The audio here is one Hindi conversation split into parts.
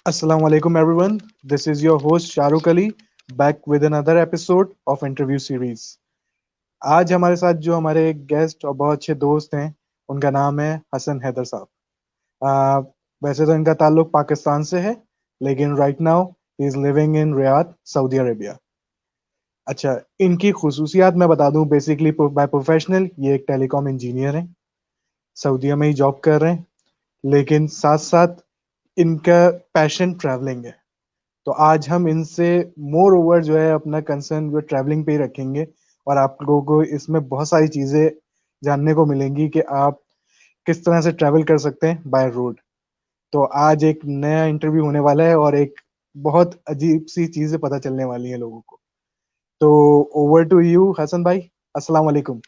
Assalamu alaikum everyone. This is your host Shahrukh Ali back with another episode of interview series. आज हमारे साथ जो हमारे गेस्ट और बहुत अच्छे दोस्त हैं उनका नाम है हसन हैदर साहब। आ, वैसे तो इनका ताल्लुक पाकिस्तान से है लेकिन right now he is living in Riyadh Saudi Arabia. अच्छा, इनकी खुसूसियात मैं बता दूं। बेसिकली बाय प्रोफेशनल ये एक टेलीकॉम इंजीनियर हैं, सऊदीया में ही जॉब कर रहे हैं, लेकिन साथ साथ इनका पैशन ट्रैवलिंग है। तो आज हम इनसे मोर ओवर जो है अपना कंसर्न जो ट्रैवलिंग पे ही रखेंगे और आप लोगों को इसमें बहुत सारी चीज़ें जानने को मिलेंगी कि आप किस तरह से ट्रैवल कर सकते हैं बाय रोड। तो आज एक नया इंटरव्यू होने वाला है और एक बहुत अजीब सी चीज़ें पता चलने वाली हैं लोगों को। तो ओवर टू यू हसन भाई। अस्सलाम वालेकुम।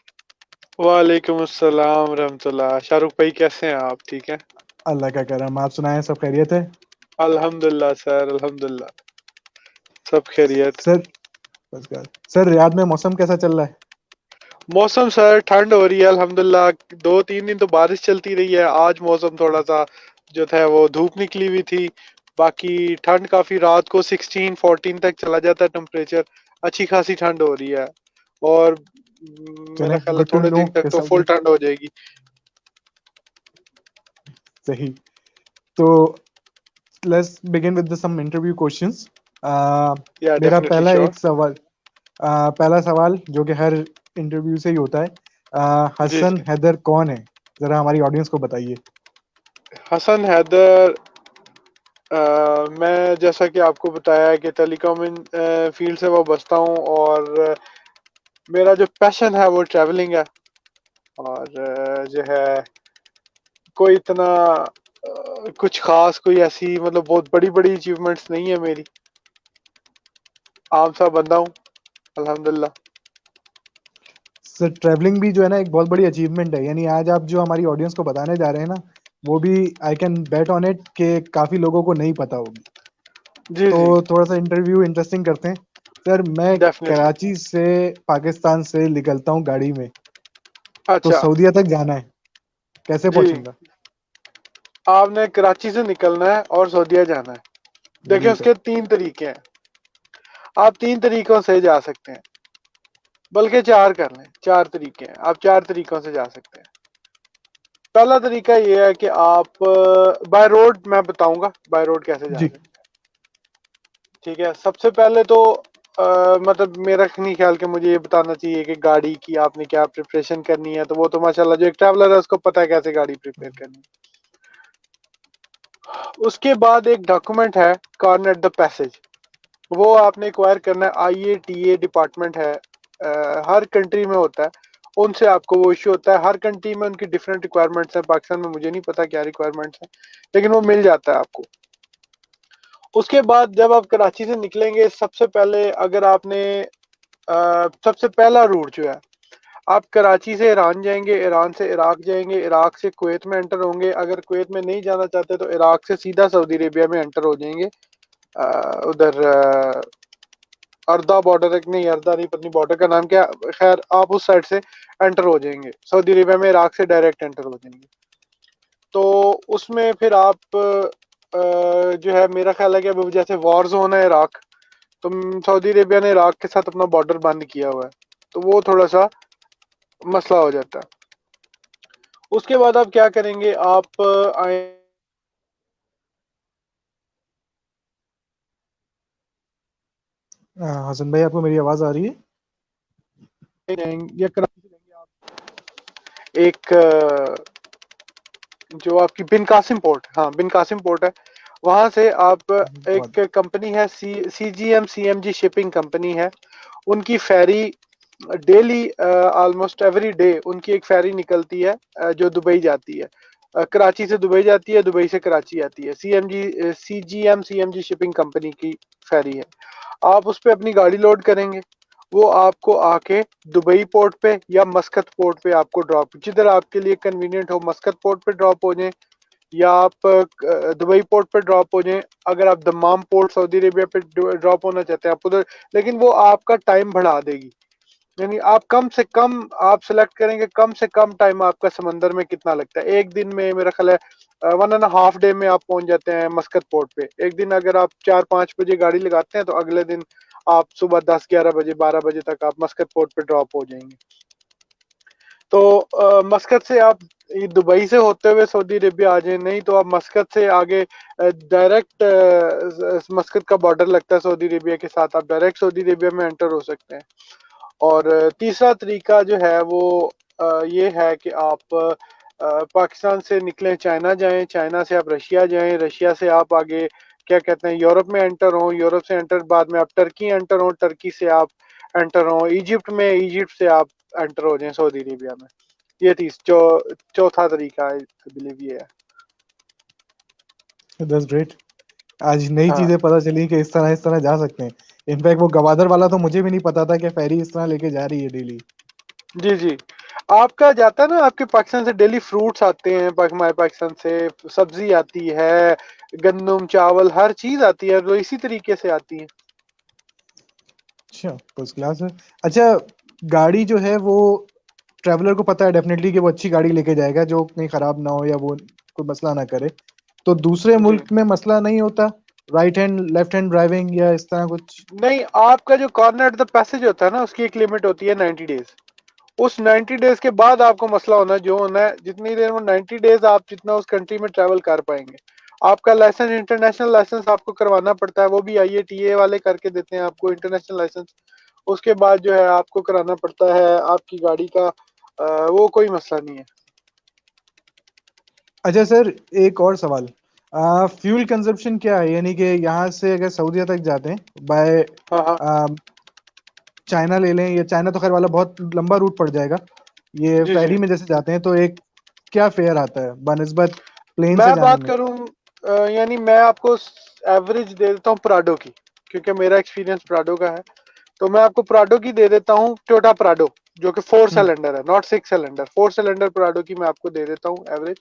वालेकुम अस्सलाम रहमतुल्लाह। शाहरुख भाई कैसे हैं आप? ठीक है। अल्लाह का करम, आप सुनाएं, सब खैरियत है? अल्हम्दुलिल्लाह सर, अल्हम्दुलिल्लाह सब खैरियत। सर, बस कर सर, रियाद में मौसम कैसा चल रहा है? मौसम सर ठंड हो रही है अल्हम्दुलिल्लाह। 2-3 दिन तो बारिश चलती रही है। आज मौसम थोड़ा सा जो था वो धूप निकली हुई थी। बाकी ठंड काफी, रात को 16-14 तक चला जाता है टेम्परेचर। अच्छी खासी ठंड हो रही है। और चले, मेरा ख्याल है गुड टू थोड़े नो दिन तक कि तो सब फुल ठंड हो जाएगी। सही। तो let's begin with some interview questions. या मेरा डेफिनेटली पहला श्योर। एक सवाल, पहला सवाल जो कि हर इंटरव्यू से ही होता है, जी हसन जी। हैदर कौन है? जरा हमारी ऑडियंस को बताइए। हसन हैदर, मैं जैसा कि आपको बताया है कि टेलीकॉम फील्ड से वाबस्ता हूँ। और मेरा जो पैशन है वो ट्रैवलिंग है। और जो है कोई इतना कुछ खास, कोई ऐसी मतलब बहुत बड़ी बड़ी अचीवमेंट्स नहीं है मेरी। आम सा बंदा हूँ अल्हम्दुलिल्लाह। सर, ट्रैवलिंग भी जो है ना एक बहुत बड़ी अचीवमेंट है। यानी आज आप जो हमारी ऑडियंस को बताने जा रहे हैं ना, वो भी I can bet on it कि काफी लोगों को नहीं पता होगी। जी तो जी। थोड़ा सा इंटरव्यू इंटरेस्टिंग करते हैं। सर, मैं डेफिनेटली। कराची से पाकिस्तान से निकलता हूँ गाड़ी में, तो अच्छा। सऊदीया तक जाना है, कैसे जी, पहुंचूंगा? आपने कराची से निकलना है और सऊदीया जाना है। देखिए जी सर। उसके 3 तरीके हैं। आप 3 तरीकों से जा सकते हैं, बल्कि 4 कर लें। 4 तरीके हैं, आप 4 तरीकों से जा सकते हैं। पहला तरीका ये है कि आप बाय रोड, मैं बताऊंगा बाय रोड कैसे जा जी। सकते हैं। ठीक है, सबसे पहले तो मतलब मेरा नहीं ख्याल कि मुझे ये बताना चाहिए कि गाड़ी की आपने क्या प्रिपरेशन करनी है। तो वो तो माशाल्लाह जो एक ट्रैवलर है उसको पता है कैसे गाड़ी प्रिपेयर करनी है। उसके बाद एक डॉक्यूमेंट है, कॉर्नेट द पैसेज। वो आपने एक्वायर करना है। IATA डिपार्टमेंट है, हर कंट्री में होता है। उनसे आपको वो इश्यू होता है। हर कंट्री में उनकी डिफरेंट रिक्वायरमेंट्स हैं। पाकिस्तान में मुझे नहीं पता क्या रिक्वायरमेंट्स हैं, लेकिन वो मिल जाता है आपको। उसके बाद जब आप कराची से निकलेंगे, सबसे पहले अगर आपने सबसे पहला रूट जो है, आप कराची से ईरान जाएंगे, ईरान से इराक जाएंगे, इराक से कुवैत में एंटर होंगे। अगर कुवैत में नहीं जाना चाहते तो इराक से सीधा सऊदी अरेबिया में एंटर हो जाएंगे। उधर अर्दा बॉर्डर, एक नहीं, अर्दा नहीं, पत्नी बॉर्डर का नाम क्या, खैर आप उस साइड से एंटर हो जाएंगे सऊदी अरेबिया में, इराक से डायरेक्ट एंटर हो जाएंगे। तो उसमें फिर आप जो है, मेरा ख्याल है कि अब जैसे वॉर जोन है इराक, तो सऊदी अरेबिया ने इराक के साथ अपना बॉर्डर बंद किया हुआ है, तो वो थोड़ा सा मसला हो जाता है। उसके बाद आप क्या करेंगे, आप आए हसन भाई, आपको मेरी आवाज आ रही है? जाएंगे या कराची से जाएंगे आप, एक जो आपकी बिन कासिम पोर्ट, हाँ बिन कासिम पोर्ट है, वहां से आप बहुत। एक कंपनी है CGM CMG शिपिंग कंपनी है। उनकी फेरी डेली, ऑलमोस्ट एवरी डे उनकी एक फेरी निकलती है, जो दुबई जाती है। कराची से दुबई जाती है, दुबई से कराची आती है। CGM CMG शिपिंग कंपनी की फेरी है। आप उस पर अपनी गाड़ी लोड करेंगे, वो आपको आके दुबई पोर्ट पे या मस्कत पोर्ट पे आपको ड्रॉप, जिधर आपके लिए कन्वीनियंट हो, मस्कत पोर्ट पे ड्रॉप हो जाए या आप दुबई पोर्ट पे ड्रॉप हो जाएं। अगर आप दम्माम पोर्ट सऊदी अरेबिया पे ड्रॉप होना चाहते हैं आप उधर, लेकिन वो आपका टाइम बढ़ा देगी। यानी आप कम से कम आप सिलेक्ट करेंगे, कम से कम टाइम आपका समंदर में कितना लगता है। एक दिन में मेरा ख्याल है 1.5 डे में आप पहुंच जाते हैं मस्कत पोर्ट पे। एक दिन अगर आप 4-5 बजे गाड़ी लगाते हैं तो अगले दिन आप सुबह 10-11 बजे 12 बजे तक आप मस्कत पोर्ट पे ड्रॉप हो जाएंगे। तो मस्कत से आप दुबई से होते हुए सऊदी अरेबिया आ जाए, नहीं तो आप मस्कत से आगे डायरेक्ट मस्कत का बॉर्डर लगता है सऊदी अरेबिया के साथ, आप डायरेक्ट सऊदी अरेबिया में एंटर हो सकते हैं। और तीसरा तरीका जो है वो ये है कि आप पाकिस्तान से निकलें, चाइना जाएं, चाइना से आप रशिया जाएं, रशिया से आप आगे क्या कहते हैं यूरोप में एंटर हों, यूरोप से एंटर बाद में आप टर्की एंटर हों, टर्की से आप एंटर हों इजिप्ट में, इजिप्ट से आप एंटर हो जाएं सऊदी अरेबिया में। ये चौथा तरीका आई बिलीव ये है। That's great. आज नई हाँ चीजें पता चली कि इस तरह जा सकते हैं। इनफैक्ट वो गवादर वाला तो मुझे भी नहीं पता था कि फेरी इस तरह लेके जा रही है डेली। जी जी। आपका जाता है ना, आपके पाकिस्तान से डेली फ्रूट्स आते हैं, हमारे पाकिस्तान से सब्जी आती है, गंदम चावल हर चीज आती है, तो इसी तरीके से आती है। अच्छा, फर्स्ट क्लास है। अच्छा, गाड़ी जो है वो ट्रैवलर को पता है डेफिनेटली कि वो अच्छी गाड़ी लेके जाएगा जो कहीं खराब ना हो या वो कोई मसला ना करे। तो दूसरे जी मुल्क में मसला नहीं होता, right hand left hand driving या इस तरह कुछ? नहीं, आपका जो कॉर्नर एट द पैसेज होता है ना, उसकी एक लिमिट होती है 90 डेज। उस 90 डेज के बाद आपको मसला होना जो होना है, जितनी देर में 90 डेज आप जितना उस कंट्री में ट्रैवल कर पाएंगे। आपका लाइसेंस, इंटरनेशनल लाइसेंस आपको करवाना पड़ता है, वो भी IATA वाले करके देते हैं आपको इंटरनेशनल लाइसेंस। उसके बाद जो है आपको कराना पड़ता है आपकी गाड़ी का वो कोई मसला नहीं है। अच्छा सर, एक और सवाल। फ्यूल कंजप्शन क्या है, यानी कि यहाँ से अगर सऊदीया तक जाते हैं बाय हाँ हाँ। चाइना ले लें, या चाइना तो खैर वाला बहुत लंबा रूट पड़ जाएगा, ये जी जी। फेरी में जैसे जाते हैं तो एक क्या फेयर आता है बनस्बत प्लेन से मैं जाने बात में? करूं यानी मैं आपको एवरेज दे देता हूँ प्राडो की, क्योंकि मेरा एक्सपीरियंस प्राडो का है। तो मैं आपको प्राडो की दे देता हूँ, टोयोटा प्राडो, जो कि 4 सिलेंडर है, नॉट 6 सिलेंडर, 4 सिलेंडर प्राडो की मैं आपको दे देता हूँ एवरेज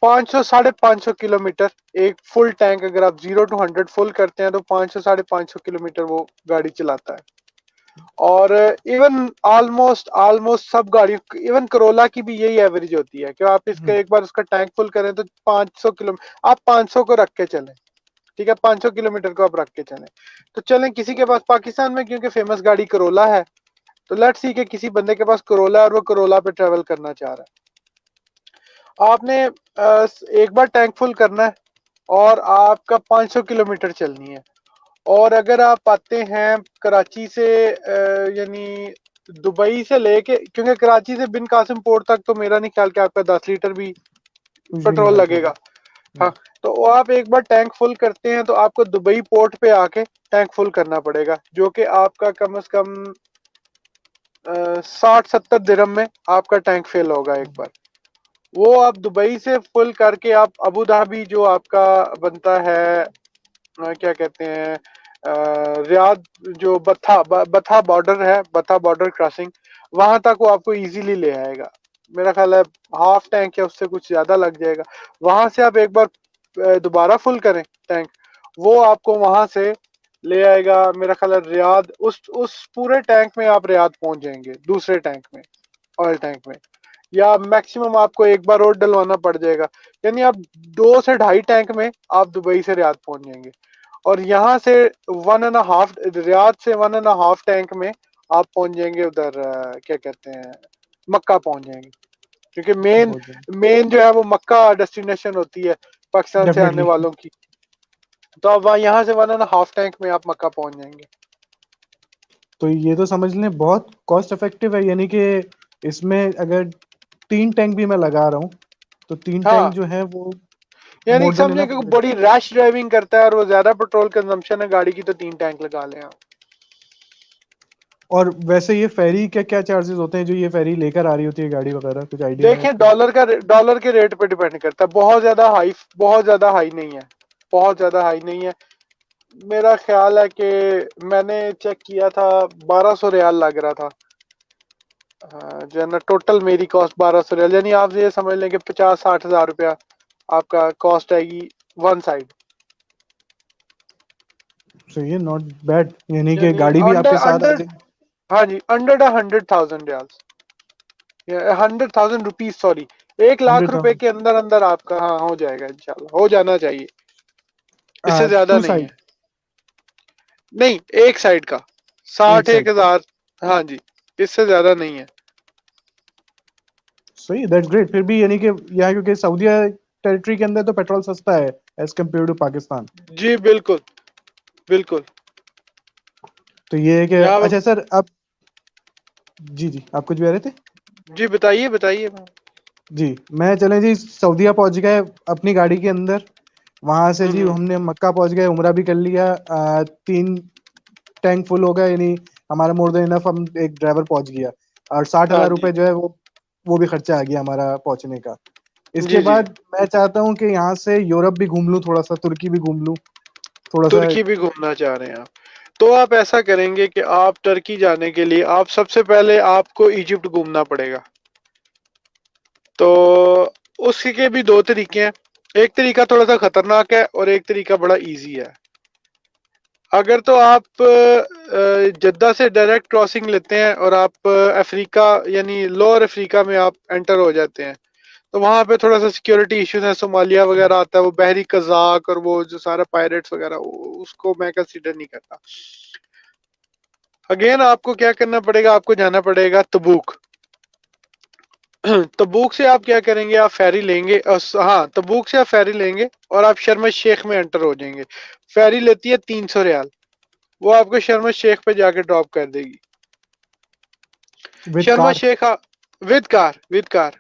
500 - 550 किलोमीटर। एक फुल टैंक अगर आप 0 to 100 फुल करते हैं तो 500 - 550 किलोमीटर वो गाड़ी चलाता है। और इवन ऑलमोस्ट ऑलमोस्ट सब गाड़ी, इवन करोला की भी यही एवरेज होती है कि आप इसका हम्म। एक बार उसका टैंक फुल करें तो 500 किलो, आप 500 को रख के चलें, ठीक है, 500 किलोमीटर को आप रख के चलें। तो चलें, किसी के पास पाकिस्तान में क्योंकि फेमस गाड़ी करोला है, तो लेट्स सी कि किसी बंदे के पास करोला है और वो करोला पे ट्रेवल करना चाह रहा है। आपने एक बार टैंक फुल करना है और आपका 500 किलोमीटर चलनी है। और अगर आप आते हैं कराची से यानी दुबई से लेके, क्योंकि कराची से बिन कासिम पोर्ट तक तो मेरा नहीं ख्याल कि आपका 10 लीटर भी कुछ भी नहीं पेट्रोल लगेगा। लगेगा। हाँ, तो वो आप एक बार टैंक फुल करते हैं तो आपको दुबई पोर्ट पे आके टैंक फुल करना पड़ेगा, जो कि आपका कम से कम 60-70 दिरहम में आपका टैंक फिल होगा एक बार। वो आप दुबई से फुल करके आप अबू धाबी जो आपका बनता है क्या कहते हैं रियाद, जो बथा बॉर्डर है, बथा बॉर्डर क्रॉसिंग, वहां तक वो आपको इजीली ले आएगा। मेरा ख्याल है हाफ टैंक या उससे कुछ ज्यादा लग जाएगा। वहां से आप एक बार दोबारा फुल करें टैंक, वो आपको वहां से ले आएगा मेरा ख्याल है रियाद। उस पूरे टैंक में आप रियाद पहुंच जाएंगे, दूसरे टैंक में, ऑयल टैंक में। या मैक्सिमम आपको एक बार और डलवाना पड़ जाएगा, यानी आप 2 से ढाई टैंक में आप दुबई से रियाद पहुंच जाएंगे। और यहाँ से 1.5, रियाद से 1.5 टैंक में आप पहुंच जाएंगे उधर क्या कहते हैं मक्का पहुंच जाएंगे, क्योंकि मेन बहुत मेन जो है वो मक्का डेस्टिनेशन होती है पाकिस्तान से आने डेफिनेटली। वालों की। तो आप वहाँ यहाँ से 1.5 टैंक में आप मक्का पहुंच जाएंगे। तो ये तो समझ लें बहुत कॉस्ट इफेक्टिव है, यानी कि इसमें अगर 3 टैंक भी मैं लगा रहा हूँ तो 3 टैंक हाँ, जो है वो यानी मोर देन समझे इनफ कि हो जाएगा। बड़ी रैश ड्राइविंग करता है और वो ज्यादा पेट्रोल कंजम्पशन है गाड़ी की, तो 3 टैंक लगा लें आप। और वैसे ये फेरी क्या क्या चार्जेस होते हैं जो ये फेरी लेकर आ रही होती है गाड़ी वगैरह, कुछ आइडिया है देखें, आपको? डॉलर के रेट पे डिपेंड करता है। बहुत ज्यादा हाई नहीं है, बहुत ज्यादा हाई नहीं है। मेरा ख्याल है कि मैंने चेक किया था 1200 रियाल लग रहा था। जो है ना, टोटल मेरी कॉस्ट 1200 रियाल, यानी आप ये समझ लें कि 50-60 हज़ार रुपया आपका कॉस्ट आएगी वन साइड। सो ये नॉट बैड, यानी कि यानी गाड़ी भी अंडर आपके साथ आ अंडर जाएगी। हाँ जी, under 100,000 riyals, 100,000 rupees, sorry, 1 lakh रुपए 100,000। के अंदर अंदर आपका हाँ हो जाएगा, इंशाल्लाह हो जाना चाहिए, इससे ज्यादा टू नहीं साइड। है। नहीं, एक साइड का एक साठ एक साइड का। हजार हाँ जी, इससे ज्यादा नहीं है। सही, दैट्स ग्रेट। फिर भी यानी कि यहाँ, क्योंकि सऊदीया टेरिटरी के अंदर तो पेट्रोल सस्ता है एज कम्पेयर टू पाकिस्तान। जी बिल्कुल, बिल्कुल। तो ये है कि यहाँ अच्छा सर, आप, जी जी, आप कुछ भी कह रहे थे? जी बताइए बताइए। जी, मैं चले जी सऊदीया पहुंच गए अपनी गाड़ी के अंदर। वहां से जी हम्म। हमने मक्का पहुंच गए, उमरा भी कर लिया। 3 टैंक फुल हो गए, यानी हमारा मोर देन इनफ, हम एक ड्राइवर पहुंच गया। और साठ हाँ हजार जी, रुपये जो है वो भी खर्चा आ गया हमारा पहुंचने का। इसके जी जी। बाद मैं चाहता हूँ कि यहाँ से यूरोप भी घूम लूँ, थोड़ा सा तुर्की भी घूम लूँ, थोड़ा सा। तुर्की भी घूमना चाह रहे हैं आप? तो आप ऐसा करेंगे कि आप टर्की जाने के लिए आप सबसे पहले आपको इजिप्ट घूमना पड़ेगा। तो उसके भी दो तरीके हैं, एक तरीका थोड़ा सा खतरनाक है और एक तरीका बड़ा इजी है। अगर तो आप जद्दा से डायरेक्ट क्रॉसिंग लेते हैं और आप अफ्रीका यानी लोअर अफ्रीका में आप एंटर हो जाते हैं, तो वहां पे थोड़ा सा सिक्योरिटी इश्यूज है, सोमालिया वगैरह आता है, वो बहरी कजाक और वो जो सारा पायरेट्स वगैरह, उसको मैं कंसीडर नहीं करता। अगेन आपको क्या करना पड़ेगा, आपको जाना पड़ेगा तबूक। तबूक से आप क्या करेंगे, आप फेरी लेंगे, हाँ, तबूक से आप फेरी लेंगे और आप शर्म शेख में एंटर हो जाएंगे। फेरी लेती है 300 रियाल, वो आपको शर्म शेख पे जाके ड्रॉप कर देगी। विद शर्म कार। शेख, विद कार, विद कार।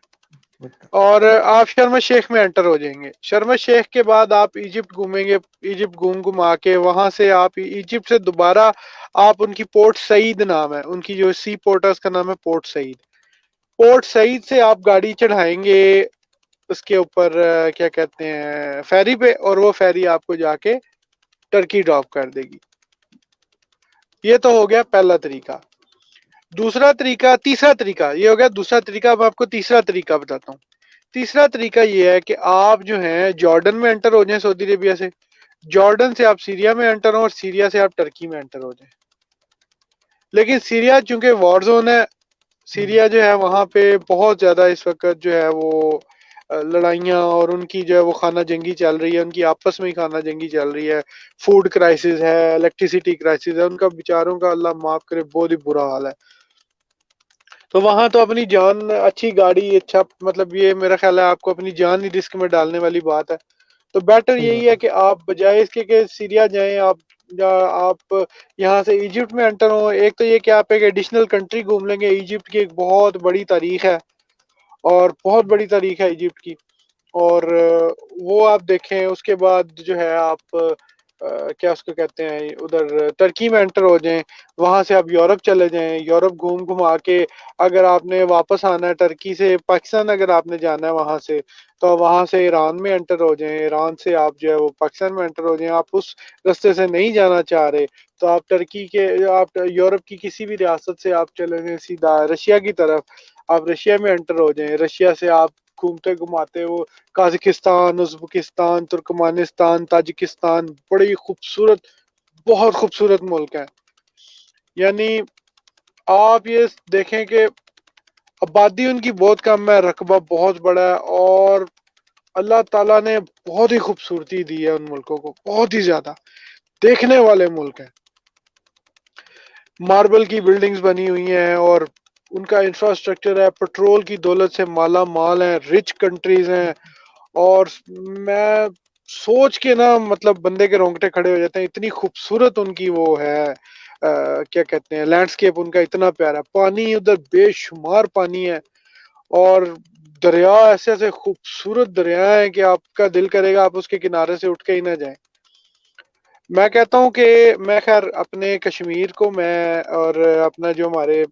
और आप शर्म शेख में एंटर हो जाएंगे। शर्म शेख के बाद आप इजिप्ट घूमेंगे, इजिप्ट घूम घुमा के वहां से आप इजिप्ट से दोबारा आप उनकी पोर्ट सईद नाम है उनकी, जो सी पोर्ट है उसका नाम है पोर्ट सईद। पोर्ट सईद से आप गाड़ी चढ़ाएंगे उसके ऊपर, क्या कहते हैं, फेरी पे, और वो फेरी आपको जाके टर्की ड्रॉप कर देगी। ये तो हो गया पहला तरीका। दूसरा तरीका, तीसरा तरीका ये हो गया दूसरा तरीका। अब आपको तीसरा तरीका बताता हूँ। तीसरा तरीका ये है कि आप जो है जॉर्डन में एंटर हो जाएं, सऊदी अरेबिया से। जॉर्डन से आप सीरिया में एंटर हो और सीरिया से आप टर्की में एंटर हो जाएं। लेकिन सीरिया चूंकि वॉर जोन है, सीरिया जो है वहां पे बहुत ज्यादा इस वक्त जो है वो लड़ाइयाँ और उनकी जो है वो खाना जंगी चल रही है, उनकी आपस में ही खाना जंगी चल रही है। फूड क्राइसिस है, इलेक्ट्रिसिटी क्राइसिस है, उनका बेचारों का अल्लाह माफ करे बहुत ही बुरा हाल है। तो वहां तो अपनी जान, अच्छी गाड़ी, अच्छा मतलब ये मेरा ख्याल है आपको अपनी जान ही रिस्क में डालने वाली बात है। तो बेटर सही यही बात है है। कि आप बजाय इसके कि सीरिया जाएं आप, या आप यहाँ से इजिप्ट में एंटर हो। एक तो ये कि आप एक एडिशनल कंट्री घूम लेंगे, इजिप्ट की एक बहुत बड़ी तारीख है, और बहुत बड़ी तारीख है इजिप्ट की। और वो आप देखें, उसके बाद जो है आप क्या उसको कहते हैं, उधर टर्की में एंटर हो जाएं। वहां से आप यूरोप चले जाएं, यूरोप घूम घुमा के अगर आपने वापस आना है टर्की से पाकिस्तान, अगर आपने जाना है वहां से, तो वहां से ईरान में एंटर हो जाएं। ईरान से आप जो है वो पाकिस्तान में एंटर हो जाएं। आप उस रास्ते से नहीं जाना चाह रहे, तो आप टर्की के, आप यूरोप की किसी भी रियासत से आप चले जाएं सीधा रशिया की तरफ। आप रशिया में एंटर हो जाएं, रशिया से आप घूमते घुमाते वो काजाकिस्तान, उज्बेकिस्तान, तुर्कमानिस्तान, ताजिकिस्तान, बड़ी खूबसूरत, बहुत खूबसूरत मुल्क है। यानी आप ये देखें कि आबादी उनकी बहुत कम है, रकबा बहुत बड़ा है, और अल्लाह ताला ने बहुत ही खूबसूरती दी है उन मुल्कों को, बहुत ही ज्यादा देखने वाले मुल्क हैं। मार्बल की बिल्डिंग्स बनी हुई हैं, और उनका इंफ्रास्ट्रक्चर है, पेट्रोल की दौलत से माला माल है, रिच कंट्रीज हैं। और मैं सोच के ना मतलब बंदे के रोंगटे खड़े हो जाते हैं, इतनी खूबसूरत उनकी वो है, क्या कहते हैं, लैंडस्केप उनका इतना प्यारा। पानी उधर बेशुमार पानी है, और दरिया ऐसे ऐसे खूबसूरत दरिया है कि आपका दिल करेगा आप उसके किनारे से उठ के ही ना जाएं। मैं कहता हूँ कि मैं खैर अपने कश्मीर को मैं, और अपना जो हमारे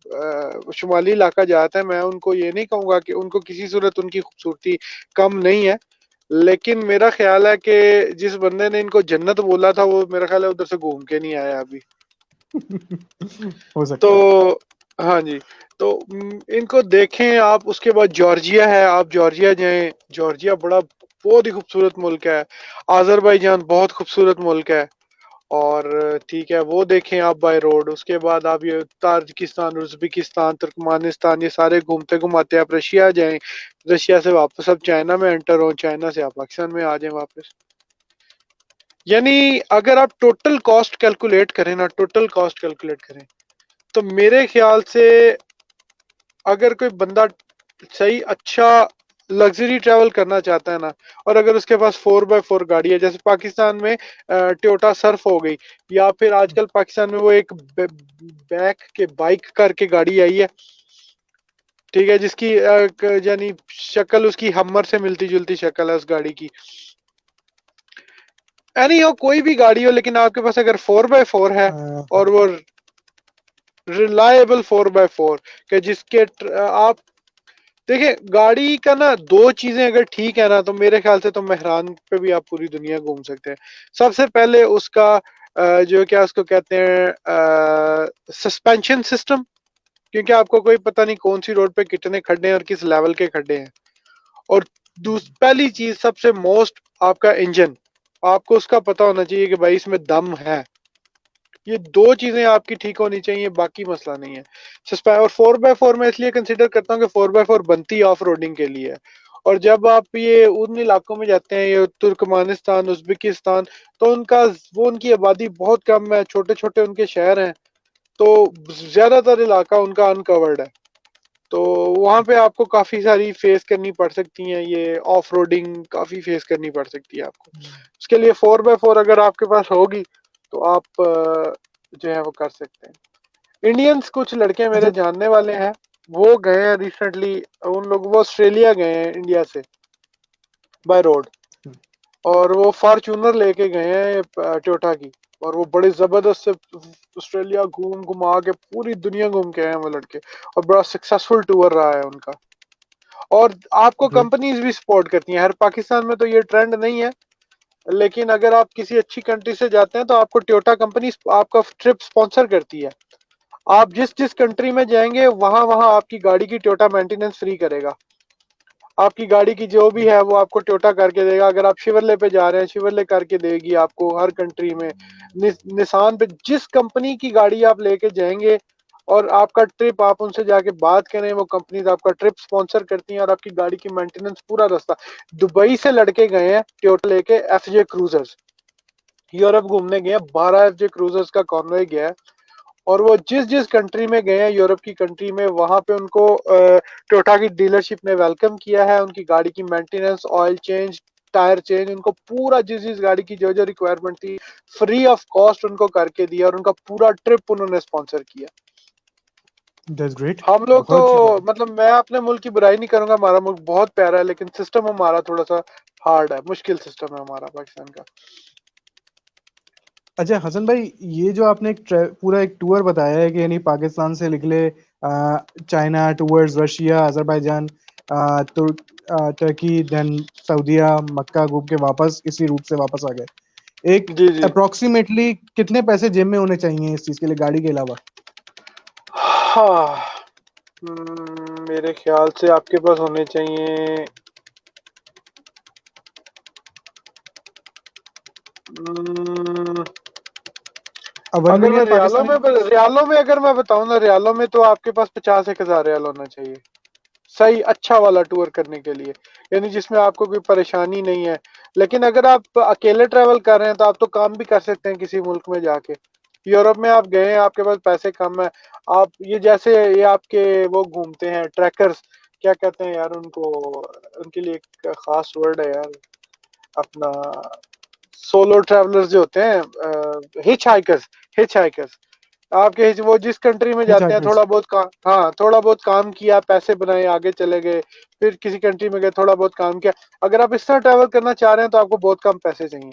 शुमाली इलाका जाता है, मैं उनको ये नहीं कहूँगा कि उनको किसी सूरत उनकी खूबसूरती कम नहीं है। लेकिन मेरा ख्याल है कि जिस बंदे ने इनको जन्नत बोला था, वो मेरा ख्याल है उधर से घूम के नहीं आया अभी। हो सकता है। तो हाँ जी, तो इनको देखें आप। उसके बाद जॉर्जिया है, आप जॉर्जिया जाएं। जॉर्जिया बड़ा बहुत ही खूबसूरत मुल्क है। आजरबाईजान बहुत खूबसूरत मुल्क है। और ठीक है वो देखें आप बाय रोड। उसके बाद आप ये ताजिकिस्तान, उज्बेकिस्तान, तुर्कमानिस्तान, ये सारे घूमते घुमाते आप रशिया जाएं, रशिया से वापस आप चाइना में एंटर हो, चाइना से आप पाकिस्तान में आ जाएं वापस। यानी अगर आप टोटल कॉस्ट कैलकुलेट करें ना, टोटल कॉस्ट कैलकुलेट करें, तो मेरे ख्याल से अगर कोई बंदा सही अच्छा लग्जरी ट्रैवल करना चाहता है ना, और अगर उसके पास 4x4 गाड़ी है, जैसे पाकिस्तान में टोयोटा सर्फ हो गई, या फिर आजकल पाकिस्तान में वो एक बैक के बाइक करके गाड़ी आई है, ठीक है, जिसकी यानी शक्ल उसकी हमर से मिलती जुलती शक्ल है उस गाड़ी की। एनी हो कोई भी गाड़ी हो, लेकिन आपके पास अगर 4x4 है, और वो रिलायबल 4x4 के जिसके आप देखिए, गाड़ी का ना दो चीजें अगर ठीक है ना, तो मेरे ख्याल से तो मेहरान पे भी आप पूरी दुनिया घूम सकते हैं। सबसे पहले उसका जो क्या उसको कहते हैं सस्पेंशन सिस्टम, क्योंकि आपको कोई पता नहीं कौन सी रोड पे कितने खड्डे हैं और किस लेवल के खड्डे हैं। और पहली चीज सबसे मोस्ट, आपका इंजन, आपको उसका पता होना चाहिए कि भाई इसमें दम है। ये दो चीजें आपकी ठीक होनी चाहिए, बाकी मसला नहीं है। और 4x4 मैं इसलिए कंसिडर करता हूँ कि 4x4 बनती ऑफ रोडिंग के लिए है। और जब आप ये उन इलाकों में जाते हैं, ये तुर्कमानिस्तान, उज्बेकिस्तान, तो उनका वो उनकी आबादी बहुत कम है, छोटे छोटे उनके शहर हैं, तो ज्यादातर इलाका उनका अनकवर्ड है। तो वहां पे आपको काफी सारी फेस करनी पड़ सकती हैं, ये ऑफ रोडिंग काफी फेस करनी पड़ सकती है आपको। उसके लिए 4x4 अगर आपके पास होगी, तो आप जो है वो कर सकते हैं। इंडियंस कुछ लड़के मेरे अच्छा। जानने वाले हैं, वो गए हैं रिसेंटली, उन लोग वो ऑस्ट्रेलिया गए हैं इंडिया से बाय रोड, और वो फॉर्च्यूनर लेके गए हैं टोयोटा की, और वो बड़े जबरदस्त से ऑस्ट्रेलिया घूम घुमा के पूरी दुनिया घूम के आए हैं वो लड़के, और बड़ा सक्सेसफुल टूर रहा है उनका। और आपको गुड। कंपनीज भी सपोर्ट करती हैं, हर पाकिस्तान में तो ये ट्रेंड नहीं है, लेकिन अगर आप किसी अच्छी कंट्री से जाते हैं तो आपको टोयोटा कंपनी आपका ट्रिप स्पॉन्सर करती है। आप जिस जिस कंट्री में जाएंगे वहां वहां आपकी गाड़ी की टोयोटा मेंटेनेंस फ्री करेगा। आपकी गाड़ी की जो भी है वो आपको टोयोटा करके देगा। अगर आप शिवरले पे जा रहे हैं, शिवरले करके देगी आपको हर कंट्री में। निसान पे जिस कंपनी की गाड़ी आप लेके जाएंगे, और आपका ट्रिप आप उनसे जाके बात करें, वो कंपनीज आपका ट्रिप स्पॉन्सर करती हैं, और आपकी गाड़ी की मेंटेनेंस पूरा रास्ता। दुबई से लड़के गए हैं टोयोटा लेके, एफजे क्रूजर्स, यूरोप घूमने गए हैं, 12 एफजे क्रूजर्स का कॉन्वॉय गया है। और वो जिस जिस कंट्री में गए हैं, यूरोप की कंट्री में, वहां पे उनको टोयोटा की डीलरशिप ने वेलकम किया है। उनकी गाड़ी की maintenance, oil change, tyre change, उनको पूरा जिस जिस गाड़ी की जो जो रिक्वायरमेंट थी, फ्री ऑफ कॉस्ट उनको करके दिया, और उनका पूरा ट्रिप उन्होंने स्पॉन्सर किया। That's great. हम लोग तो बहुत अच्छी बात है। मतलब मैं अपने मुल्क की बुराई नहीं करूंगा, हमारा मुल्क बहुत प्यारा है, लेकिन सिस्टम हमारा थोड़ा सा हार्ड है, मुश्किल सिस्टम है हमारा पाकिस्तान का। अच्छा हसन भाई, ये जो आपने पूरा एक टूर बताया है कि यानी पाकिस्तान से निकले China towards Russia, Azerbaijan, Turkey, then सऊदीया, मक्का घूम के वापस इसी रूट से वापस आ गए। एक जी जी। अप्रोक्सीमेटली कितने पैसे जेब में होने चाहिए इस चीज के लिए, गाड़ी के अलावा? हाँ, मेरे ख्याल से आपके पास होने चाहिए हम्म, अब 1 अगर मैं मिलियन पाकिस्तानी। रियालों में अगर मैं बताऊं ना, रियालों में तो आपके पास 50 एक हजार रियाल होना चाहिए, सही अच्छा वाला टूर करने के लिए, यानी जिसमें आपको कोई परेशानी नहीं है। लेकिन अगर आप अकेले ट्रैवल कर रहे हैं, तो आप तो काम भी कर सकते हैं किसी मुल्क में जाके। यूरोप में आप गए हैं, आपके पास पैसे कम है, आप ये जैसे ये आपके वो घूमते हैं ट्रैकर्स, क्या कहते हैं यार उनको, उनके लिए एक खास वर्ड है यार अपना, सोलो ट्रैवलर्स जो होते हैं, हिच हाइकर्स, हिच हाइकर्स। आपके वो जिस कंट्री में हिच जाते हैं, हाइकर्स। थोड़ा बहुत काम, हाँ थोड़ा बहुत काम किया, पैसे बनाए, आगे चले गए, फिर किसी कंट्री में गए, थोड़ा बहुत काम किया। अगर आप इस तरह ट्रैवल करना चाह रहे हैं, तो आपको बहुत कम पैसे चाहिए।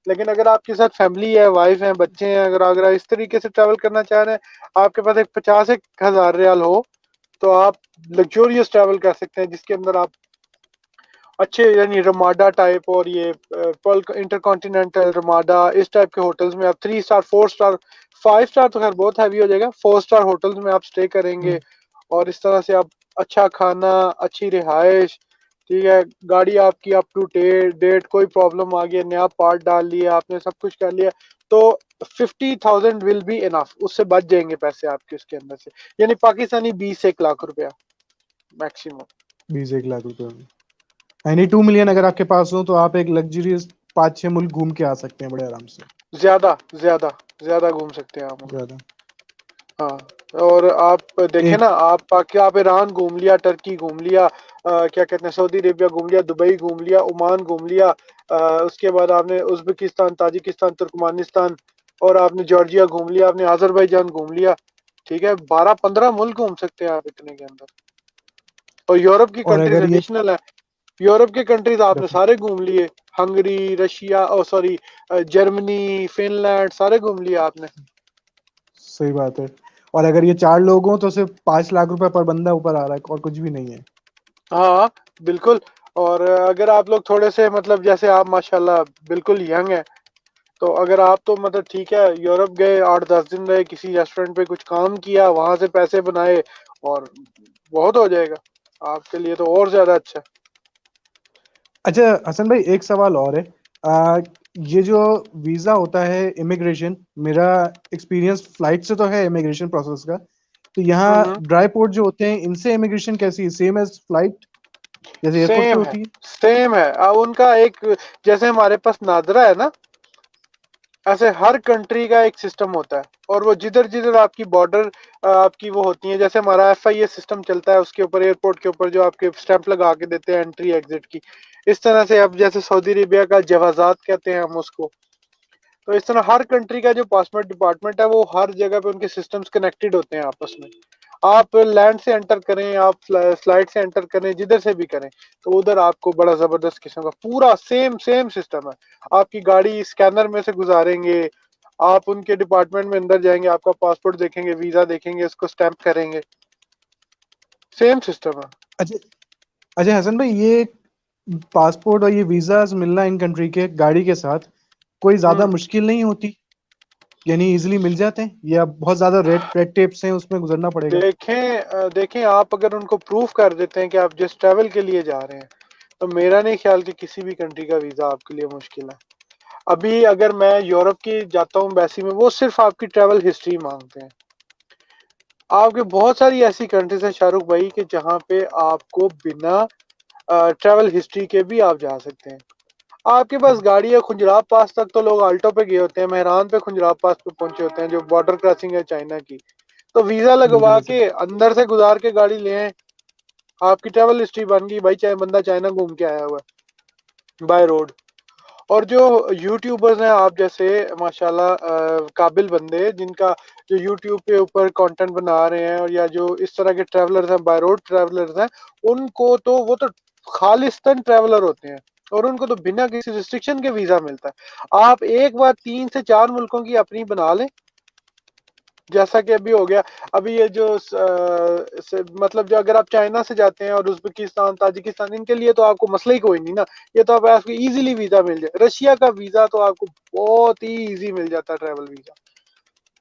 लेकिन अगर आपके साथ फैमिली है, वाइफ है, बच्चे हैं, अगर अगर आप इस तरीके से ट्रैवल करना चाह रहे हैं, आपके पास एक 50 एक हजार रियाल हो, तो आप लग्जोरियस ट्रैवल कर सकते हैं, जिसके अंदर आप अच्छे यानी रमाडा टाइप, और ये पर्ल इंटरकॉन्टिनेंटल रमाडा, इस टाइप के होटल्स में आप 3 स्टार, 4 स्टार, 5 स्टार तो खैर बहुत हैवी हो जाएगा, 4 स्टार होटल्स में आप स्टे करेंगे। और इस तरह से आप अच्छा खाना, अच्छी रिहाइश, ठीक है, गाड़ी आपकी अप टू डेट डेट, कोई प्रॉब्लम आ गई, नया पार्ट डाल लिया आपने, सब कुछ कर लिया, तो 50,000 विल बी इनफ, उससे बच जाएंगे पैसे आपके उसके अंदर से, यानी पाकिस्तानी 20 1 लाख रुपया मैक्सिमम। 20 1 लाख रुपए में यानी 2 मिलियन अगर आपके पास हो तो आप एक लग्जरियस 5 6 मुल्क घूम के आ सकते हैं बड़े आराम से। ज्यादा ज्यादा ज्यादा घूम सकते हैं आप मुल्क। ज्यादा। हाँ, और आप देखें एक ना, आप ईरान घूम लिया, टर्की घूम लिया, क्या कहते हैं, सऊदी अरेबिया घूम लिया, दुबई घूम लिया, ओमान घूम लिया, उसके बाद आपने उज्बेकिस्तान, ताजिकिस्तान, तुर्कमानिस्तान, और आपने जॉर्जिया घूम लिया, आपने अजरबैजान घूम लिया। ठीक है, 12 15 मुल्क घूम सकते हैं आप इतने के अंदर। और यूरोप की और कंट्रीज अगर ये एडिशनल है, यूरोप के कंट्रीज आपने सारे घूम लिए, हंगरी, रशिया, ओ सॉरी, जर्मनी, फिनलैंड, सारे घूम लिए आपने। सही बात है। और अगर ये 4 लोग हों तो सिर्फ 5 लाख रुपए पर बंदा ऊपर आ रहा है और कुछ भी नहीं है। हाँ बिल्कुल। और अगर आप लोग थोड़े से मतलब जैसे आप माशाल्लाह बिल्कुल यंग है, तो अगर आप तो मतलब ठीक है, यूरोप गए, 8 10 दिन रहे, किसी रेस्टोरेंट पे कुछ काम किया, वहां से पैसे बनाए, और बहुत हो जाएगा आपके लिए तो और ज्यादा अच्छा। अच्छा हसन भाई, एक सवाल और है। ये जो वीजा होता है इमिग्रेशन, मेरा एक्सपीरियंस फ्लाइट से तो है इमिग्रेशन प्रोसेस का। तो यहाँ हम्म। ड्राई पोर्ट जो होते हैं इनसे इमिग्रेशन कैसी है? सेम एज फ्लाइट जैसे एयरपोर्ट पे सेम है, होती है? सेम है। अब उनका एक, जैसे हमारे पास नादरा है ना, ऐसे हर कंट्री का एक सिस्टम होता है, और वो जिधर जिधर आपकी बॉर्डर आपकी वो होती है, जैसे हमारा FIS सिस्टम चलता है, उसके ऊपर एयरपोर्ट के ऊपर जो आपके स्टैंप लगा के देते हैं एंट्री एग्जिट की, इस तरह से अब जैसे सऊदी अरेबिया का जवाजात कहते हैं हम उसको। तो इस तरह हर कंट्री का जो पासपोर्ट डिपार्टमेंट है, वो हर जगह पे उनके सिस्टम्स कनेक्टेड होते हैं आपस में। आप लैंड से एंटर करें, आप फ्लाइट से एंटर करें, जिधर से भी करें, तो उधर आपको बड़ा जबरदस्त किस्म का पूरा सेम सेम सिस्टम है। आपकी गाड़ी स्कैनर में से गुजारेंगे, आप उनके डिपार्टमेंट में अंदर जाएंगे, आपका पासपोर्ट देखेंगे, वीजा देखेंगे, उसको स्टैंप करेंगे, सेम सिस्टम है। अच्छा। अच्छा हसन भाई, ये पासपोर्ट और ये वीजाज मिलना इन कंट्री के गाड़ी के साथ कोई ज्यादा हम्म। मुश्किल नहीं होती? यानी इजिली मिल जाते हैं या बहुत ज्यादा रेड टेप्स हैं उसमें गुजरना पड़ेगा? देखें आप अगर उनको प्रूफ कर देते हैं कि आप जिस ट्रैवल के लिए जा रहे हैं, तो मेरा नहीं ख्याल कि किसी भी कंट्री का वीजा आपके लिए मुश्किल है। अभी अगर मैं यूरोप की जाता हूँ एम्बेसी में, वो सिर्फ आपकी ट्रैवल हिस्ट्री मांगते हैं। आपके बहुत सारी ऐसी कंट्रीज हैं शाहरुख भाई कि जहाँ पे आपको बिना ट्रैवल हिस्ट्री के भी आप जा सकते हैं। आपके पास गाड़ी है, खुंजराब पास तक तो लोग आल्टो पे गए होते हैं, मेहरान पे खुंजराब पास पे पहुंचे होते हैं, जो बॉर्डर क्रॉसिंग है चाइना की। तो वीजा बिल्कुल लगवा ऐसा। के अंदर से गुजार के गाड़ी ले आए, आपकी ट्रैवल हिस्ट्री बन गई भाई, चाहे बंदा चाइना घूम के आया हुआ है बाय रोड। और जो यूट्यूबर्स हैं आप जैसे, माशाल्लाह काबिल बंदे, जिनका जो यूट्यूब पे ऊपर कंटेंट बना रहे हैं, और या जो इस तरह के ट्रैवलर्स हैं, बाय रोड ट्रैवलर्स हैं, उनको तो वो तो खालिस्तान ट्रैवलर होते हैं, और उनको तो बिना किसी रिस्ट्रिक्शन के वीजा मिलता है। आप एक बार 3 से 4 मुल्कों की अपनी बना लें, जैसा कि अभी हो गया। अभी ये जो मतलब जो अगर आप चाइना से जाते हैं और उज्बेकिस्तान, ताजिकिस्तान, इनके लिए तो आपको मसला ही कोई नहीं ना, ये तो आपको इजीली वीजा मिल जाए। रशिया का वीजा तो आपको बहुत ही इजी मिल जाता है, ट्रैवल वीजा।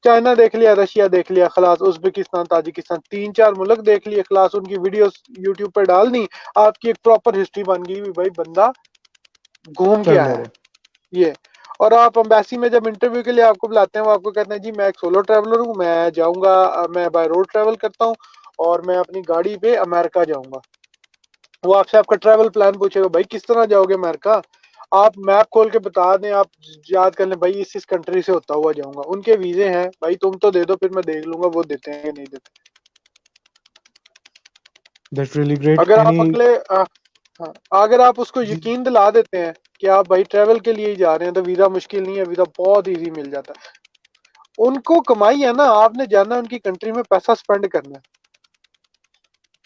चाइना देख लिया, रशिया देख लिया, खलास, उज्बेकिस्तान, ताजिकिस्तान, 3 4 मुल्क देख लिए, खलास, उनकी वीडियोस यूट्यूब पर डालनी, आपकी एक प्रॉपर हिस्ट्री बन गई भाई, बंदा घूम के आया ट्रैवलर है है। ये। और आप अम्बेसी में जब इंटरव्यू के लिए आपको बुलाते हैं, वो आपको कहते हैं जी मैं एक सोलो ट्रैवलर हूँ, मैं जाऊंगा, मैं बाय रोड ट्रैवल करता हूँ, और मैं अपनी गाड़ी पे अमेरिका जाऊंगा। वो आपसे आपका ट्रैवल प्लान पूछेगा, भाई किस तरह जाओगे अमेरिका, आप मैप खोल के बता दें, आप याद कर लें भाई इस कंट्री से होता हुआ जाऊंगा, उनके वीजे हैं भाई, तुम तो दे दो, फिर मैं देख लूंगा वो देते हैं या नहीं देते। दैट्स रियली ग्रेट अगर आप यानी। अगले हाँ, अगर आप उसको जी। यकीन दिला देते हैं कि आप भाई ट्रैवल के लिए ही जा रहे हैं, तो वीजा मुश्किल नहीं है, वीजा बहुत इजी मिल जाता है। उनको कमाई है ना, आपने जाना है उनकी कंट्री में, पैसा स्पेंड करना है,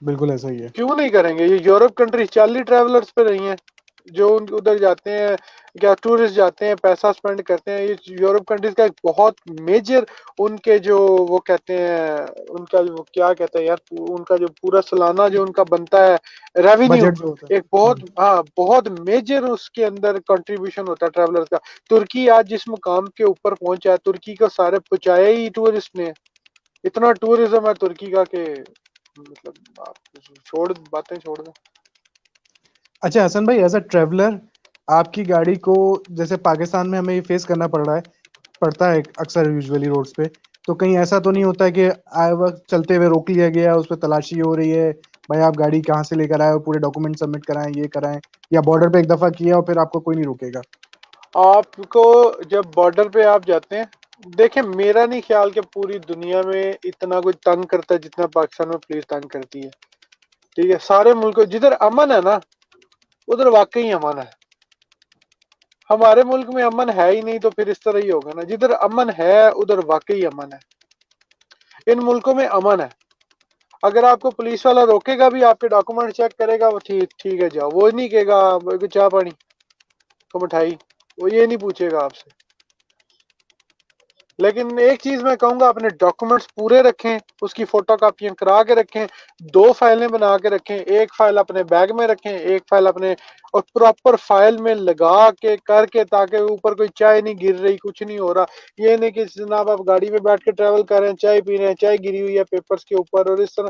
बिल्कुल ऐसा ही है। क्यों नहीं करेंगे। ये यूरोप कंट्री 40 ट्रैवलर्स पे रही हैं, जो उधर जाते हैं, क्या टूरिस्ट जाते हैं, पैसा स्पेंड करते हैं। ये यूरोप कंट्रीज का एक बहुत मेजर, उनके जो वो कहते हैं, उनका जो क्या कहते हैं यार, उनका जो पूरा सालाना जो उनका बनता है रेवेन्यू, बजट जो होता एक है। बहुत, हाँ, बहुत मेजर उसके अंदर कंट्रीब्यूशन होता है ट्रैवलर्स का। तुर्की आज जिस मुकाम के ऊपर पहुंचा है, तुर्की को सारे पहुंचाया ही टूरिस्ट ने। इतना टूरिज्म है तुर्की का कि मतलब आप छोड़, बातें छोड़ दो। अच्छा हसन भाई, एज अ ट्रेवलर आपकी गाड़ी को जैसे पाकिस्तान में हमें ये फेस करना पड़ रहा है, पड़ता है अक्सर यूजुअली रोड्स पे, तो कहीं ऐसा तो नहीं होता है कि आए वक्त चलते हुए रोक लिया गया, उस पर तलाशी हो रही है, भाई आप गाड़ी कहाँ से लेकर आए हो, पूरे डॉक्यूमेंट सबमिट कराएं, ये कराएं, या बॉर्डर पे एक दफा किया और फिर आपको कोई नहीं रोकेगा? आपको जब बॉर्डर पे आप जाते हैं, देखें मेरा नहीं ख्याल कि पूरी दुनिया में इतना कोई तंग करता है जितना पाकिस्तान में पुलिस तंग करती है। ठीक है, सारे मुल्कों जिधर अमन है ना उधर वाकई अमन है। हमारे मुल्क में अमन है ही नहीं तो फिर इस तरह ही होगा ना, जिधर अमन है उधर वाकई अमन है। इन मुल्कों में अमन है। अगर आपको पुलिस वाला रोकेगा भी, आपके डॉक्यूमेंट चेक करेगा, वो ठीक ठीक है जाओ, वो नहीं कहेगा "मेरे को चाय पानी को मिठाई", वो ये नहीं पूछेगा आपसे। लेकिन एक चीज मैं कहूंगा, अपने डॉक्यूमेंट्स पूरे रखें, उसकी फोटो कापियां करा के रखें, 2 फाइलें बना के रखें, एक फाइल अपने बैग में रखें, एक फाइल अपने, और प्रॉपर फाइल में लगा के करके, ताकि ऊपर कोई चाय नहीं गिर रही, कुछ नहीं हो रहा। ये नहीं कि जनाब आप गाड़ी में बैठ के ट्रेवल कर रहे हैं, चाय पी रहे हैं, चाय गिरी हुई है पेपर्स के ऊपर, और इस तरह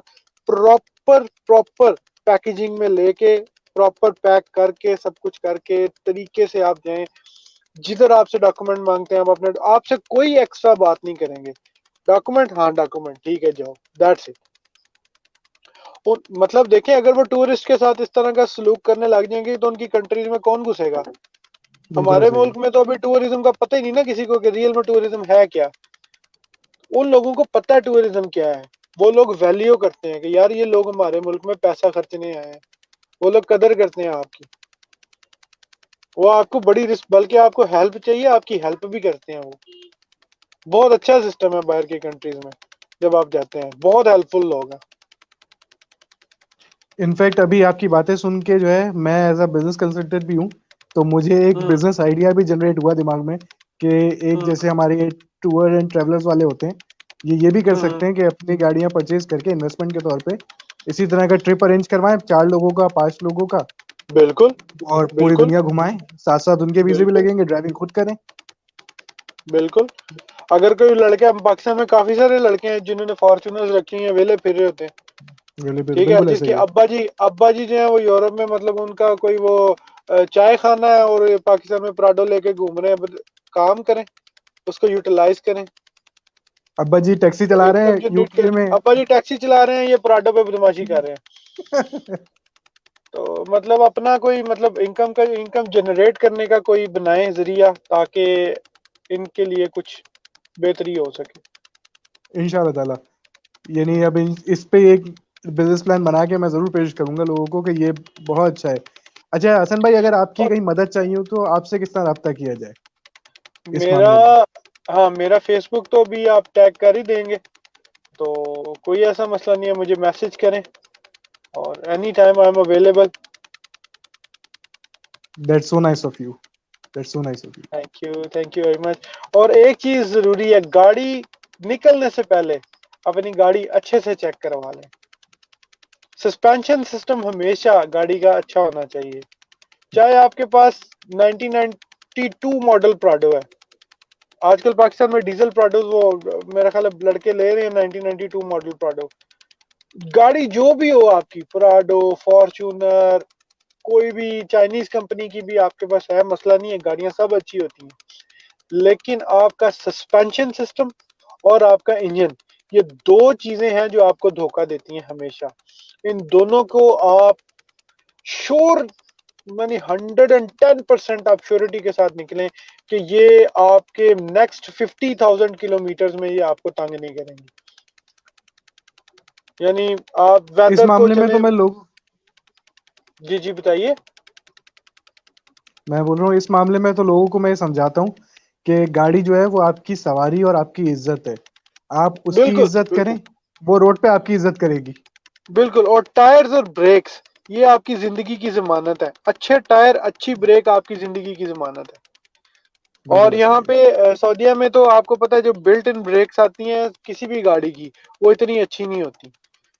प्रॉपर प्रॉपर पैकेजिंग में लेके, प्रॉपर पैक करके, सब कुछ करके तरीके से आप जाएं। जिधर आपसे डॉक्यूमेंट मांगते हैं, हम अपने आपसे कोई एक्स्ट्रा बात नहीं करेंगे। डॉक्यूमेंट, हाँ डॉक्यूमेंट ठीक है जाओ, दैट्स इट। मतलब देखें, अगर वो टूरिस्ट के साथ इस तरह का सलूक करने लग जाएंगे तो उनकी कंट्रीज में कौन घुसेगा? बिल्कुल हमारे सही है। मुल्क में तो अभी टूरिज्म का पता ही नहीं ना किसी को कि रियल में टूरिज्म है क्या। उन लोगों को पता है टूरिज्म क्या है। वो लोग वैल्यू करते हैं कि यार ये लोग हमारे मुल्क में पैसा खर्चने आए हैं। वो लोग कदर करते हैं आपकी। वो आपको बड़ी रिस्क, बल्कि आपको हेल्प चाहिए, आपकी हेल्प भी करते हैं वो। बहुत अच्छा सिस्टम है बाहर की कंट्रीज में। जब आप जाते हैं बहुत हेल्पफुल लोग हैं। इनफैक्ट अभी आपकी बातें सुन के जो है, मैं एज अ बिजनेस कंसल्टेंट भी हूँ, तो मुझे एक हम्म बिजनेस आइडिया भी जनरेट हुआ दिमाग में कि एक हम्म जैसे हमारे टूर एंड ट्रेवलर्स वाले होते हैं, ये भी कर हम्म सकते हैं कि अपनी गाड़ियां परचेज करके इन्वेस्टमेंट के तौर पे इसी तरह का ट्रिप अरेंज करवाएं, 4 लोगों का, 5 लोगों का, बिल्कुल और पूरी बिल्कुल दुनिया घुमाएं, साथ साथ उनके वीजे भी बिल्कुल लगेंगे, ड्राइविंग खुद करें। बिल्कुल। अगर कोई लड़के, हम पाकिस्तान में काफी सारे लड़के हैं जिन्होंने फॉर्च्यूनर्स रखी हैं, वेले फिर रहे होते हैं। ठीक है, बिल्कुल ऐसा जिसके ही है। अब्बा जी जो है वो यूरोप में, मतलब उनका कोई वो चाय खाना है, और ये पाकिस्तान में प्राडो लेके घूम रहे हैं। काम करें, उसको यूटिलाइज करें, अब्बा जी टैक्सी चला रहे इनकम हैं जनरेट यूके करें। में। अब्बा जी टैक्सी चला रहे हैं, ये प्राडो पे बदमाशी कर रहे हैं। तो मतलब अपना कोई, मतलब इनकम जनरेट करने का कोई बनाए जरिया, ताकि इनके लिए कुछ बेहतरी हो सके। इंशाल्लाह ताला। यानी अब इस पे एक बिजनेस प्लान बना के मैं जरूर पेश करूंगा लोगों को कि ये बहुत अच्छा है। अच्छा हसन भाई, अगर आपकी और कहीं मदद चाहिए हो तो आपसे किस तरह रब्ता किया जाए इस मेरा, मामले में? हाँ मेरा फेसबुक तो भी आप टैग कर ही देंगे, तो कोई ऐसा मसला नहीं है, मुझे मैसेज करें, और any time I am available. That's so nice of you. That's so nice of you. Thank you very much. और एक चीज जरूरी है, गाड़ी निकलने से पहले अपनी गाड़ी अच्छे से चेक करवा लें। सस्पेंशन सिस्टम हमेशा गाड़ी का अच्छा होना चाहिए। चाहे आपके पास 1992 मॉडल प्राडो है। आजकल पाकिस्तान में डीजल प्राडो वो मेरा ख्याल है लड़के ले रहे हैं 1992 मॉडल प्राडो। गाड़ी जो भी हो आपकी, प्राडो, फॉर्च्यूनर, कोई भी चाइनीज कंपनी की भी आपके पास है, मसला नहीं है, गाड़ियां सब अच्छी होती हैं। लेकिन आपका सस्पेंशन सिस्टम और आपका इंजन, ये दो चीजें हैं जो आपको धोखा देती हैं हमेशा। इन दोनों को आप श्योर, मानी 110% आप श्योरिटी के साथ निकलें कि ये आपके नेक्स्ट 50,000 किलोमीटर में ये आपको तंग नहीं करेंगे। यानी आप इस वेदर को मामले में तो चले। जी जी बताइए। मैं बोल रहा हूँ, इस मामले में तो लोगों को मैं ये समझाता हूँ कि गाड़ी जो है वो आपकी सवारी और आपकी इज्जत है। आप उसकी बिल्कुल इज्जत करें, बिल्कुल वो रोड पे आपकी इज्जत करेगी। बिल्कुल। और टायर्स और ब्रेक्स, ये आपकी जिंदगी की जमानत है। अच्छे टायर, अच्छी ब्रेक आपकी जिंदगी की जमानत है। और बिल्कुल ऐसा यहाँ ही है। पे सऊदीया में तो आपको पता है, जो बिल्ट इन ब्रेक्स आती हैं किसी भी गाड़ी की, वो इतनी अच्छी नहीं होती।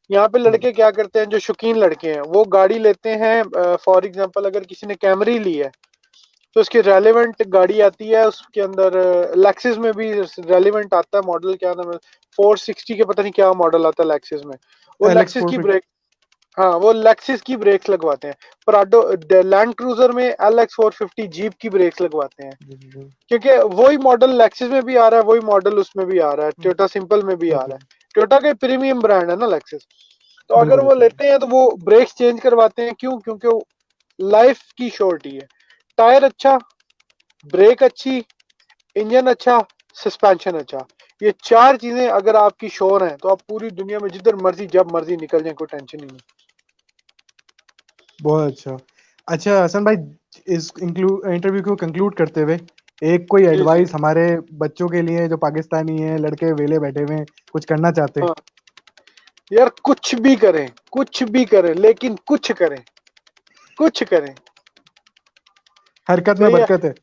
यहाँ पे हम्म। लड़के क्या करते हैं, जो शौकीन लड़के हैं, वो गाड़ी लेते हैं। फॉर एग्जांपल अगर किसी ने कैमरी ली है, तो उसकी रेलेवेंट गाड़ी आती है उसके अंदर। लेक्सिस में भी रेलेवेंट आता है मॉडल, क्या नाम है, 460 के पता नहीं क्या मॉडल आता है लेक्सिस में। वो एल एक्स लेक्सिस फोर की फिफ्टी। ब्रेक, हाँ, वो लेक्सिस की ब्रेक्स लगवाते हैं। प्राडो लैंड क्रूजर में LX 450 जीप की ब्रेक्स लगवाते हैं, क्योंकि वही मॉडल लेक्सिस में भी आ रहा है, वही मॉडल उसमें भी आ रहा है, टोयोटा सिंपल में भी आ रहा बिल्कुल है। टोयोटा का प्रीमियम ब्रांड है ना लेक्सिस। तो अगर बिल्कुल वो सही है। लेते हैं तो वो ब्रेक्स चेंज करवाते हैं, क्यों? क्योंकि लाइफ की शॉर्टी है। टायर अच्छा, ब्रेक अच्छी, इंजन अच्छा, सस्पेंशन अच्छा, ये चार चीजें अगर आपकी श्योर हैं तो आप पूरी दुनिया में जिधर मर्जी जब मर्जी निकल जाए, कोई टेंशन ही नहीं। बहुत अच्छा। अच्छा हसन भाई, इस इंटरव्यू को कंक्लूड करते हुए एक कोई जी जी। एडवाइस हमारे बच्चों के लिए जो पाकिस्तानी हैं, लड़के वेले बैठे हुए हैं, कुछ करना चाहते हैं। हाँ यार, कुछ भी करें, कुछ भी करें, लेकिन कुछ करें, कुछ करें। हरकत में सही है। बरकत है।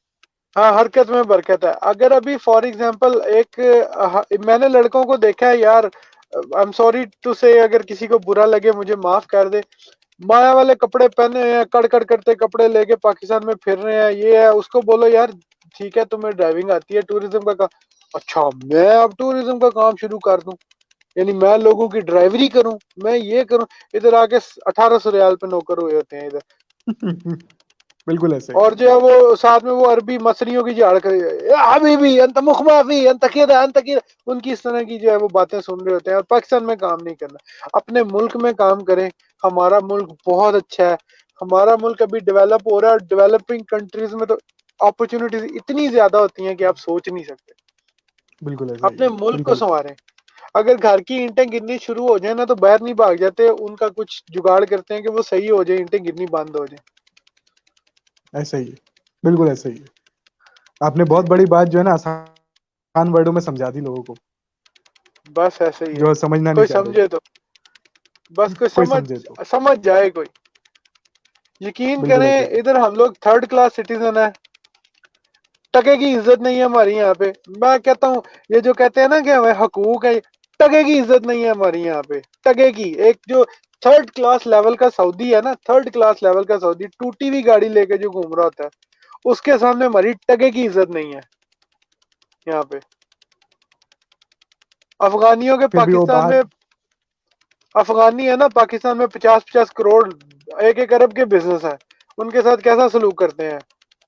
हाँ, हरकत में बरकत है। अगर अभी फॉर एग्जांपल एक मैंने लड़कों को देखा है यार, आई एम सॉरी टू से, अगर किसी को बुरा लगे मुझे माफ कर दे, माया वाले कपड़े पहने हुए हैं, कड़ करते कपड़े लेके पाकिस्तान में फिर रहे हैं, ये है। उसको बोलो यार ठीक है, तुम्हें ड्राइविंग आती है, टूरिज्म का काम, अच्छा मैं अब टूरिज्म का काम शुरू कर दूं, यानी मैं लोगों की ड्राइवरी करूं, मैं ये करूं। इधर आके 1800 रियाल पे नौकर हुए होते हैं इधर। बिल्कुल ऐसा ही। और जो है वो साथ में वो अरबी मसरियों की झाड़ कर, हबीबी अंत मुखमाफी अंत किदा अंत किदा, उनकी इस तरह की जो है वो बातें सुन रहे होते हैं, और पाकिस्तान में काम नहीं करना, अपने मुल्क में काम करें। हमारा मुल्क बहुत अच्छा है, हमारा मुल्क अभी डेवलप हो रहा है। डेवलपिंग कंट्रीज में तो अपॉर्चुनिटीज इतनी ज्यादा होती हैं कि आप सोच नहीं सकते। बिल्कुल ऐसा ही अपने है। मुल्क को बिल्कुल संवारें। अगर घर की ईंटें गिरनी शुरू हो जाए ना तो बाहर नहीं भाग जाते, उनका कुछ जुगाड़ करते हैं कि वो सही हो जाए, ईंटें गिरनी बंद हो जाए। ऐसा ही है। बिल्कुल ऐसा ही है। आपने बहुत जी, बड़ी बात जो है ना आसान वर्डों में समझा दी लोगों को, बस ऐसे ही है। जो समझना नहीं कोई चाह रहे। समझे तो, बस कोई कोई समझ, समझे तो। समझ जाए कोई। यकीन बिल्कुल ऐसा ही करें, है। इधर हम लोग थर्ड क्लास सिटीजन है, टके की इज्जत नहीं है हमारी यहाँ पे। मैं कहता हूँ, ये जो कहते हैं ना कि हमें हकूक है, टके की इज्जत नहीं है हमारी यहाँ पे। टके की, एक जो थर्ड क्लास लेवल का सऊदी है ना, थर्ड क्लास लेवल का सऊदी टूटी हुई गाड़ी लेके जो घूम रहा होता है, उसके सामने हमारी टके की इज्जत नहीं है यहाँ पे। अफगानियों के फिर भी वो पाकिस्तान बाहर। में, अफगानी है ना पाकिस्तान में, 50-50 करोड़, 1-1 अरब के बिजनेस है, उनके साथ कैसा सलूक करते हैं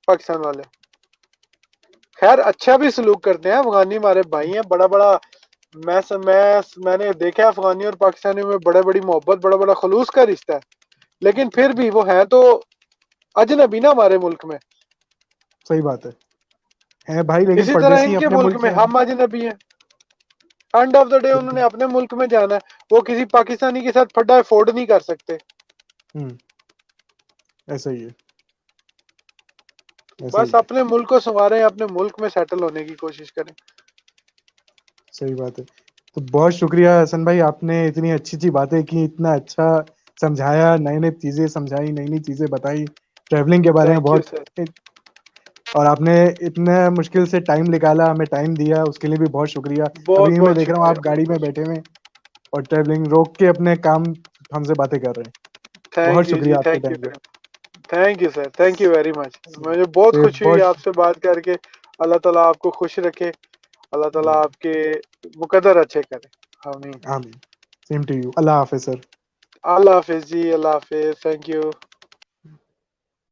पाकिस्तान वाले? खैर अच्छा भी सलूक करते हैं, अफगानी हमारे भाई हैं, बड़ा बड़ा। मैंने देखा है अफगानी और पाकिस्तानी में बड़े बड़ी मोहब्बत, बड़ा बड़ा खलूस का रिश्ता है। लेकिन फिर भी वो है तो अजनबी ना हमारे मुल्क में। सही बात है भाई, लेकिन इसी तरह परदेसी इनके अपने मुल्क मुल्क में से। हम अजनबी हैं। एंड ऑफ द डे उन्होंने बिल्कुल। अपने मुल्क में जाना है, वो किसी पाकिस्तानी के साथ फड्डा अफोर्ड नहीं कर सकते। हम्म। ऐसा ही है। ऐसा बस ही है। अपने मुल्क को संवारें, अपने मुल्क में सेटल होने की कोशिश करें। सही बात है। तो बहुत शुक्रिया हसन भाई, आपने इतनी अच्छी अच्छी बातें की, इतना अच्छा समझाया, नई नई चीजें समझाई, नई नई चीजें बताई ट्रैवलिंग के बारे में थैंक यू बहुत। सर। और आपने इतने मुश्किल से टाइम निकाला, हमें टाइम दिया, उसके लिए भी बहुत शुक्रिया। बहुत अभी मैं बहुत देख रहा हूँ आप शुक्रिया। गाड़ी में बैठे हुए हैं और ट्रैवलिंग रोक के अपने काम हमसे बातें कर रहे हैं। बहुत थैंक यू जी, शुक्रिया आपके थैंक यू टाइम का। Very, thank you sir, thank you very much. मुझे बहुत फिर खुशी हुई बहुत आपसे बात करके। अल्लाह ताला आपको खुश रखे, अल्लाह ताला आमीन। आपके मुकद्दर अच्छे करे। आमीन। आमीन। Same to you. अल्लाह हाफिज सर। अल्लाह हाफिज जी, अल्लाह हाफिज, थैंक यू।